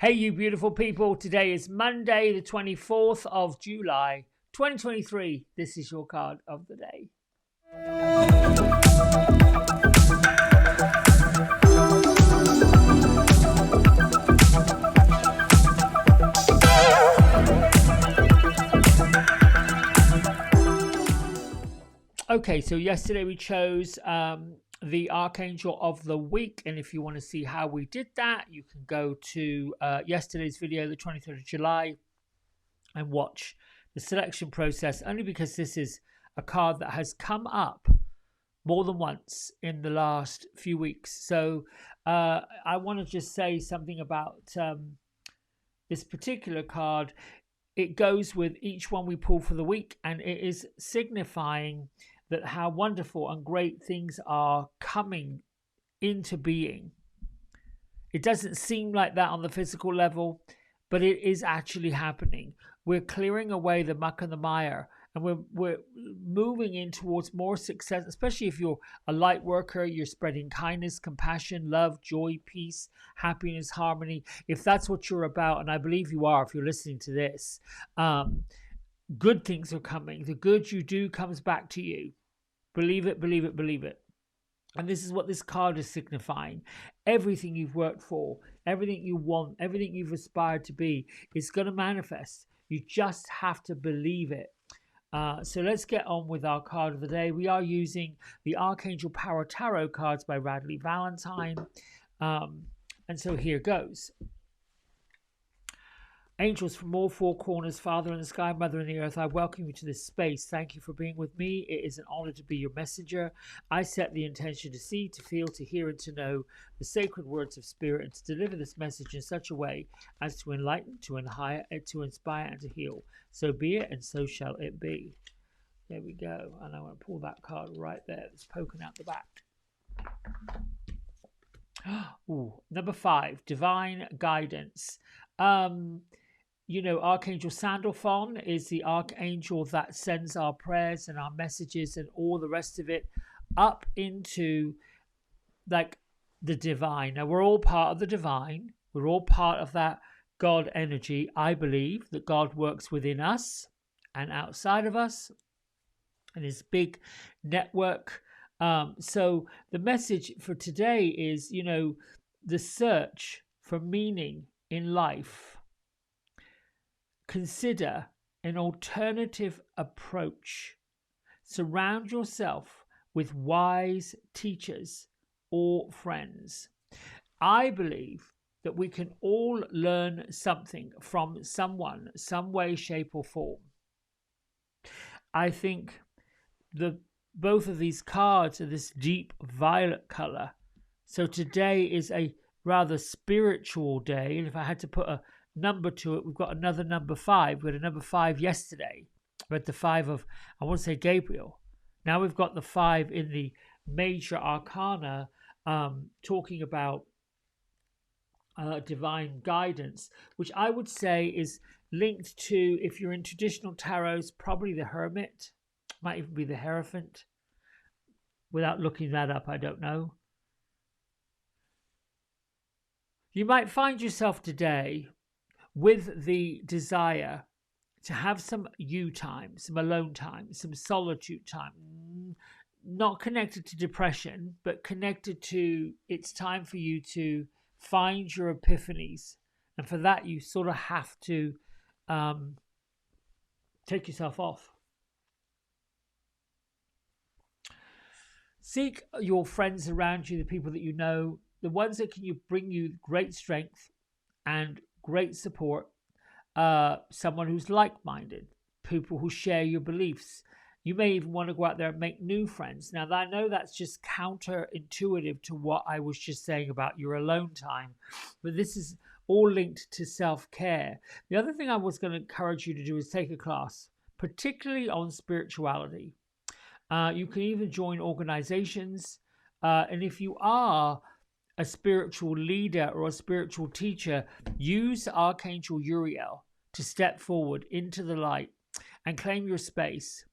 Hey, you beautiful people. Today is Monday, the 24th of July, 2023. This is your card of the day. Okay, so yesterday we chose the Archangel of the Week, and if you want to see how we did that, you can go to yesterday's video, the 23rd of July, and watch the selection process, only because this is a card that has come up more than once in the last few weeks. So I want to just say something about this particular card. It goes with each one we pull for the week, and it is signifying that how wonderful and great things are coming into being. It doesn't seem like that on the physical level, but it is actually happening. We're clearing away the muck and the mire, and we're moving in towards more success, especially if you're a light worker. You're spreading kindness, compassion, love, joy, peace, happiness, harmony. If that's what you're about, and I believe you are if you're listening to this, good things are coming. The good you do comes back to you. Believe it, believe it, believe it. And this is what this card is signifying. Everything you've worked for, everything you want, everything you've aspired to be is going to manifest. You just have to believe it. So let's get on with our card of the day. We are using the Archangel Power Tarot cards by Radley Valentine. And so here goes. Angels from all four corners, Father in the sky, Mother in the earth, I welcome you to this space. Thank you for being with me. It is an honor to be your messenger. I set the intention to see, to feel, to hear, and to know the sacred words of spirit, and to deliver this message in such a way as to enlighten, to inspire, and to heal. So be it, and so shall it be. There we go. And I want to pull that card right there. It's poking out the back. Ooh, number 5, divine guidance. You know, Archangel Sandalphon is the archangel that sends our prayers and our messages and all the rest of it up into like the divine. Now, we're all part of the divine. We're all part of that God energy. I believe that God works within us and outside of us and his big network. So the message for today is, you know, the search for meaning in life. Consider an alternative approach. Surround yourself with wise teachers or friends. I believe that we can all learn something from someone, some way, shape, or form. I think both of these cards are this deep violet color. So today is a rather spiritual day. And if I had to put a number to it, we've got another number 5. We had a number 5 yesterday. We had the 5 of, I want to say, Gabriel. Now we've got the 5 in the Major Arcana, talking about divine guidance, which I would say is linked to, if you're in traditional tarots, probably the Hermit, might even be the Hierophant. Without looking that up, I don't know. You might find yourself today with the desire to have some you time, some alone time, some solitude time, not connected to depression, but connected to it's time for you to find your epiphanies. And for that, you sort of have to take yourself off. Seek your friends around you, the people that you know, the ones that can bring you great strength and great support, someone who's like-minded, people who share your beliefs. You may even want to go out there and make new friends. Now, I know that's just counterintuitive to what I was just saying about your alone time, but this is all linked to self-care. The other thing I was going to encourage you to do is take a class, particularly on spirituality. You can even join organizations, and if you are a spiritual leader or a spiritual teacher, use Archangel Uriel to step forward into the light and claim your space.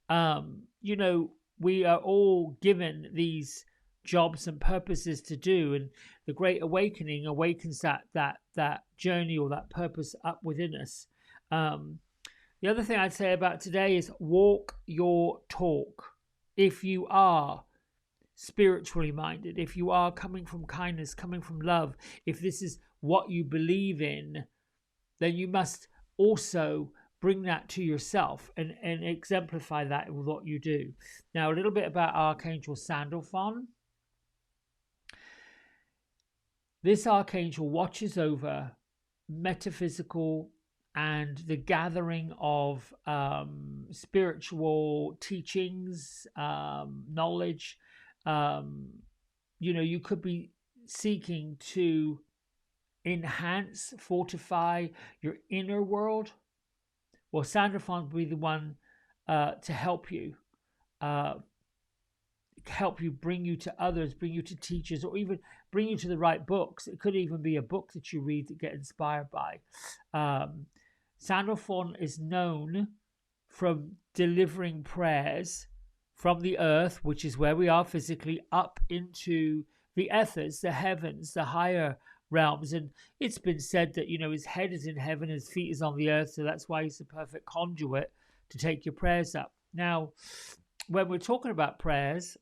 You know, we are all given these jobs and purposes to do, and the Great Awakening awakens that journey or that purpose up within us. The other thing I'd say about today is walk your talk. If you are spiritually minded, if you are coming from kindness, coming from love, if this is what you believe in, then you must also bring that to yourself and exemplify that with what you do. Now, a little bit about Archangel Sandalphon. This archangel watches over metaphysical and the gathering of spiritual teachings, knowledge. You could be seeking to enhance, fortify your inner world. Well, Sandalphon will be the one to help you bring you to others, bring you to teachers, or even bring you to the right books. It could even be a book that you read that get inspired by. Sandalphon is known from delivering prayers from the earth, which is where we are physically, up into the ethers, the heavens, the higher realms. And it's been said that, his head is in heaven, his feet is on the earth, so that's why he's the perfect conduit to take your prayers up. Now, when we're talking about prayers,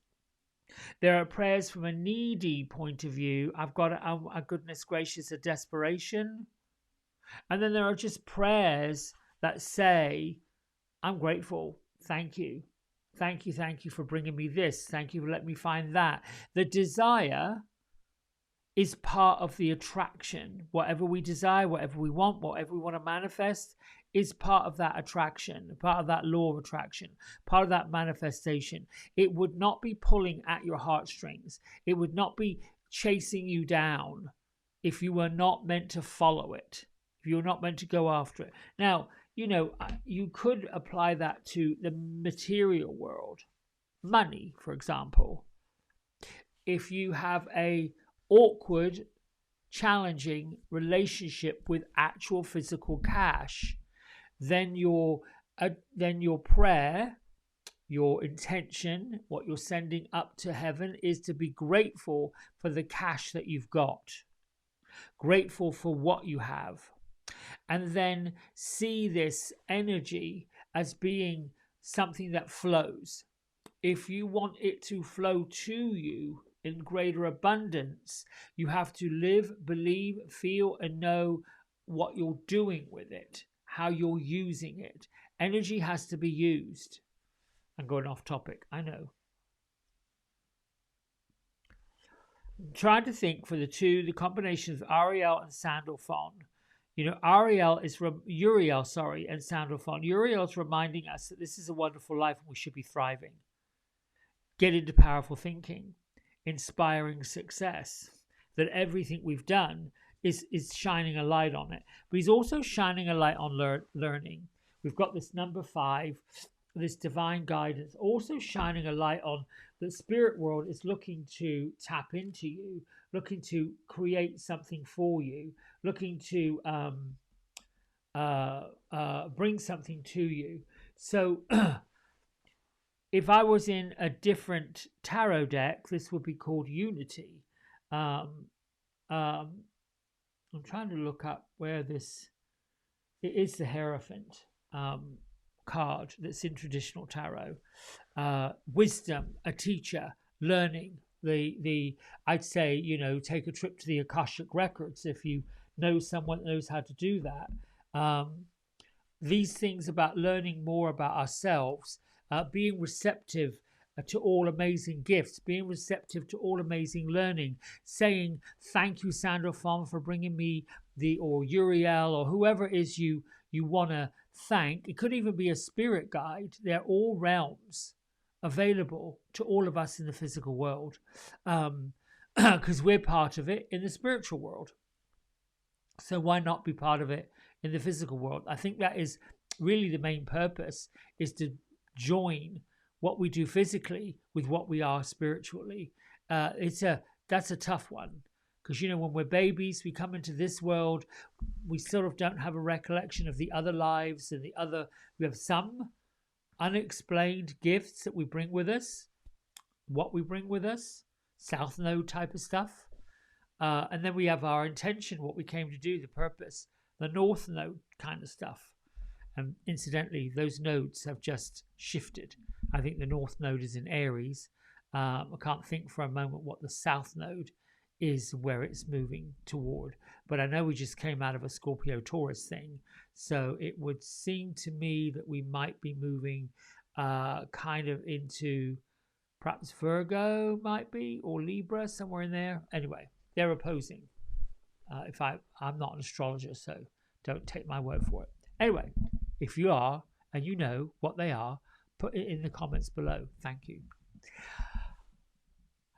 there are prayers from a needy point of view. I've got a goodness gracious, a desperation. And then there are just prayers that say, I'm grateful. Thank you. Thank you for bringing me this. Thank you for letting me find that. The desire is part of the attraction. Whatever we desire, whatever we want to manifest is part of that attraction, part of that law of attraction, part of that manifestation. It would not be pulling at your heartstrings. It would not be chasing you down if you were not meant to follow it, if you were not meant to go after it. Now, you could apply that to the material world. Money, for example. If you have a awkward, challenging relationship with actual physical cash, then your prayer, your intention, what you're sending up to heaven is to be grateful for the cash that you've got, grateful for what you have, and then see this energy as being something that flows. If you want it to flow to you in greater abundance, you have to live, believe, feel, and know what you're doing with it, how you're using it. Energy has to be used. I'm going off topic, I know. I'm trying to think for the combination of Uriel and Sandalphon. Uriel and Sandalphon. Uriel is reminding us that this is a wonderful life and we should be thriving. Get into powerful thinking, inspiring success, that everything we've done is shining a light on it. But he's also shining a light on learning. We've got this number 5, this divine guidance, also shining a light on the spirit world is looking to tap into you, looking to create something for you, looking to bring something to you. So if I was in a different tarot deck, this would be called Unity. I'm trying to look up where this... It is the Hierophant card that's in traditional tarot. Wisdom, a teacher, learning. I'd say, take a trip to the Akashic Records if you know someone that knows how to do that. These things about learning more about ourselves, being receptive to all amazing gifts, being receptive to all amazing learning, saying thank you, Sandalphon, for bringing me or Uriel, or whoever it is you want to thank. It could even be a spirit guide. They're all realms available to all of us in the physical world, because we're part of it in the spiritual world. So why not be part of it in the physical world? I think that is really the main purpose, is to join what we do physically with what we are spiritually. That's a tough one, because when we're babies, we come into this world, we sort of don't have a recollection of the other lives and we have some unexplained gifts that we bring with us, what we bring with us. South Node type of stuff. And then we have our intention, what we came to do, the purpose, the North Node kind of stuff. And incidentally, those nodes have just shifted. I think the North Node is in Aries. I can't think for a moment what the South Node is, where it's moving toward. But I know we just came out of a Scorpio Taurus thing. So it would seem to me that we might be moving kind of into perhaps Virgo might be, or Libra, somewhere in there. Anyway, they're opposing. I'm not an astrologer, so don't take my word for it. Anyway, if you are and you know what they are, put it in the comments below. Thank you.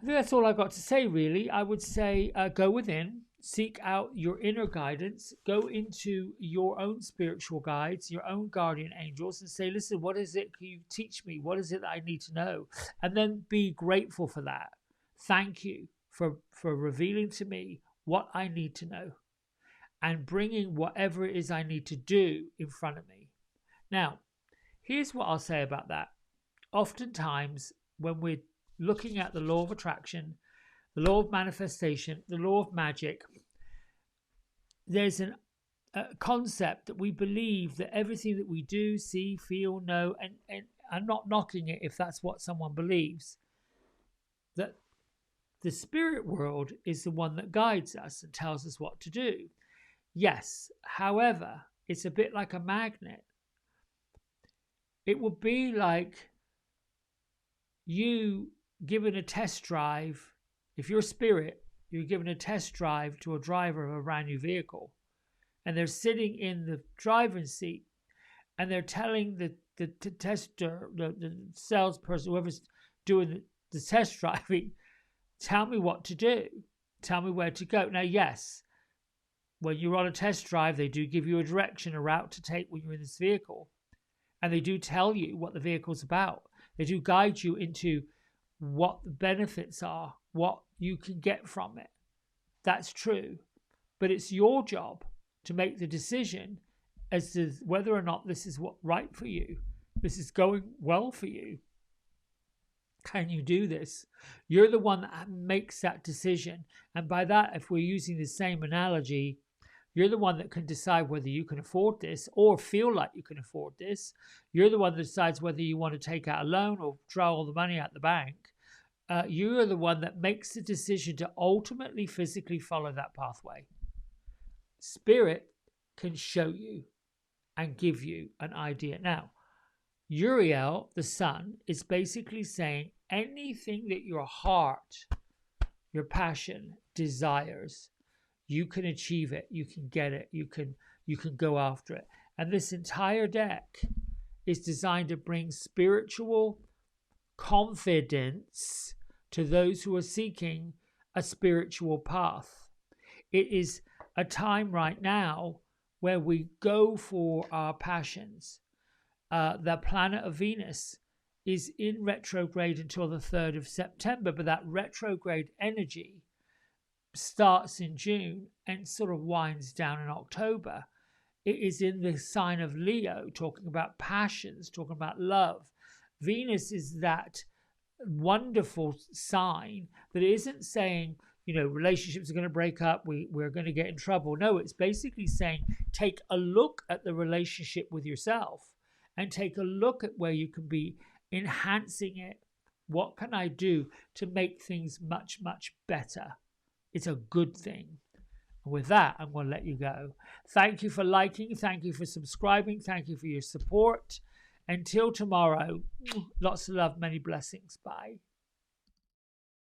I think that's all I've got to say, really. I would say go within, seek out your inner guidance, go into your own spiritual guides, your own guardian angels, and say, listen, what is it? Can you teach me? What is it that I need to know? And then be grateful for that. Thank you for revealing to me what I need to know and bringing whatever it is I need to do in front of me. Now, here's what I'll say about that. Oftentimes, when we're looking at the law of attraction, the law of manifestation, the law of magic, there's a concept that we believe that everything that we do, see, feel, know, and I'm not knocking it if that's what someone believes, that the spirit world is the one that guides us and tells us what to do. Yes, however, it's a bit like a magnet. It would be like you given a test drive. If you're spirit, you're given a test drive to a driver of a brand new vehicle, and they're sitting in the driving seat, and they're telling the tester, the salesperson, whoever's doing the test driving, tell me what to do, tell me where to go. Now, yes, when you're on a test drive, they do give you a direction, a route to take when you're in this vehicle, and they do tell you what the vehicle's about. They do guide you into what the benefits are, what you can get from it. That's true. But it's your job to make the decision as to whether or not this is what right for you. This is going well for you. Can you do this? You're the one that makes that decision. And by that, if we're using the same analogy, you're the one that can decide whether you can afford this or feel like you can afford this. You're the one that decides whether you want to take out a loan or draw all the money out the bank. You are the one that makes the decision to ultimately physically follow that pathway. Spirit can show you and give you an idea. Now, Uriel, the sun, is basically saying anything that your heart, your passion desires, you can achieve it, you can get it, you can go after it. And this entire deck is designed to bring spiritual confidence to those who are seeking a spiritual path. It is a time right now where we go for our passions. The planet of Venus is in retrograde until the 3rd of September, but that retrograde energy starts in June and sort of winds down in October. It is in the sign of Leo, talking about passions, talking about love. Venus is that wonderful sign that isn't saying, relationships are going to break up, we're going to get in trouble. No, it's basically saying take a look at the relationship with yourself and take a look at where you can be enhancing it. What can I do to make things much, much better? It's a good thing. And with that, I'm going to let you go. Thank you for liking. Thank you for subscribing. Thank you for your support. Until tomorrow, lots of love, many blessings. Bye.